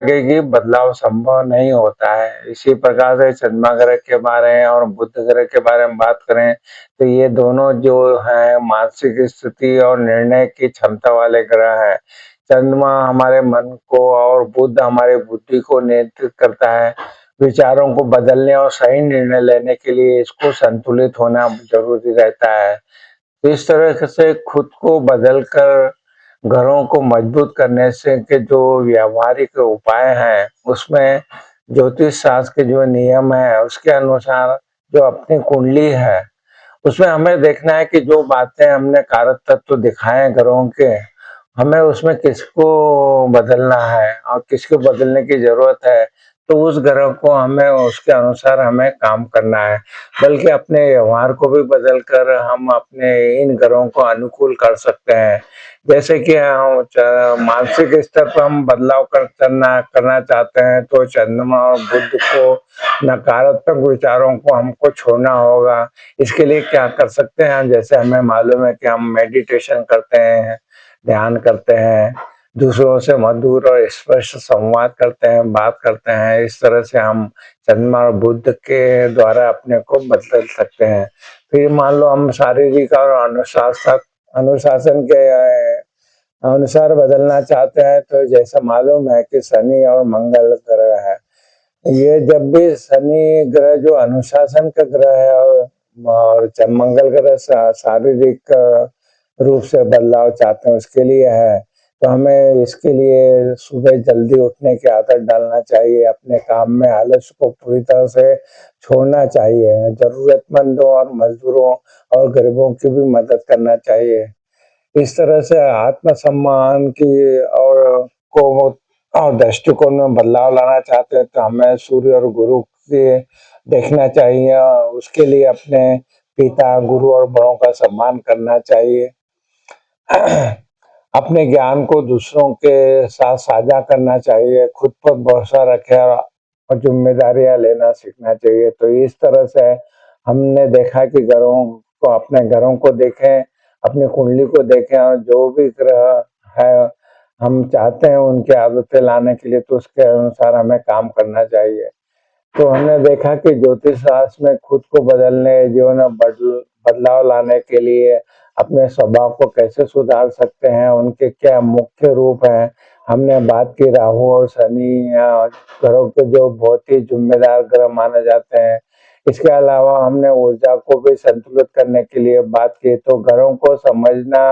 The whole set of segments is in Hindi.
लगेगी बदलाव संभव नहीं होता है। इसी प्रकार से चंद्रमा ग्रह के बारे और बुध ग्रह के बारे में बात करें, तो ये दोनों जो हैं मानसिक स्थिति और निर्णय की क्षमता वाले ग्रह हैं। चंद्रमा हमारे मन को और बुध हमारी बुद्धि को नियंत्रित करता है। विचारों को बदलने और सही निर्णय लेने के लिए इसको संतुलित होना ज़रूरी रहता है। तो इस तरह से खुद को बदल कर घरों को मजबूत करने से के जो व्यावहारिक उपाय हैं, उसमें ज्योतिष शास्त्र के जो नियम हैं, उसके अनुसार जो अपनी कुंडली है, उसमें हमें देखना है कि जो बातें हमने कारक तत्व दिखाए हैं ग्रहों के, हमें उसमें किसको बदलना है और किसको बदलने की ज़रूरत है, तो उस ग्रह को हमें उसके अनुसार हमें काम करना है। बल्कि अपने व्यवहार को भी बदल कर हम अपने इन ग्रहों को अनुकूल कर सकते हैं। जैसे कि हम मानसिक स्तर पर हम बदलाव करना चाहते हैं, तो चंद्रमा और बुध को नकारात्मक विचारों को हमको छोड़ना होगा। इसके लिए क्या कर सकते हैं, जैसे हमें मालूम है कि हम मेडिटेशन करते हैं, ध्यान करते हैं, दूसरों से मधुर और स्पष्ट संवाद करते हैं, बात करते हैं। इस तरह से हम चंद्रमा और बुध के द्वारा अपने को बदल सकते हैं। फिर मान लो हम शारीरिक और अनुशासन के अनुसार बदलना चाहते हैं, तो जैसा मालूम है कि शनि और मंगल ग्रह है। ये जब भी शनि ग्रह जो अनुशासन का ग्रह है और मंगल ग्रह शारीरिक रूप से बदलाव चाहते हैं उसके लिए है, तो हमें इसके लिए सुबह जल्दी उठने की आदत डालना चाहिए। अपने काम में आलस को पूरी तरह से छोड़ना चाहिए। जरूरतमंदों और मजदूरों और गरीबों की भी मदद करना चाहिए। इस तरह से आत्मसम्मान की को और दृष्टिकोण में बदलाव लाना चाहते हैं, तो हमें सूर्य और गुरु के देखना चाहिए। उसके लिए अपने पिता, गुरु और बड़ों का सम्मान करना चाहिए। अपने ज्ञान को दूसरों के साथ साझा करना चाहिए। खुद पर भरोसा रखें और जिम्मेदारियां लेना सीखना चाहिए। तो इस तरह से हमने देखा कि अपने घरों को देखें, अपनी कुंडली को देखें और जो भी ग्रह है हम चाहते हैं उनकी आदतें लाने के लिए, तो उसके अनुसार हमें काम करना चाहिए। तो हमने देखा कि ज्योतिष शास्त्र में खुद को बदलने, जीवन में बदलाव लाने के लिए अपने स्वभाव को कैसे सुधार सकते हैं, उनके क्या मुख्य रूप हैं। हमने बात की राहु और शनि ग्रहों के जो बहुत ही जिम्मेदार ग्रह माने जाते हैं। इसके अलावा हमने ऊर्जा को भी संतुलित करने के लिए बात की। तो ग्रहों को समझना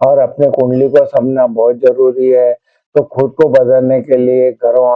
और अपनी कुंडली को समझना बहुत जरूरी है। तो खुद को बदलने के लिए ग्रहों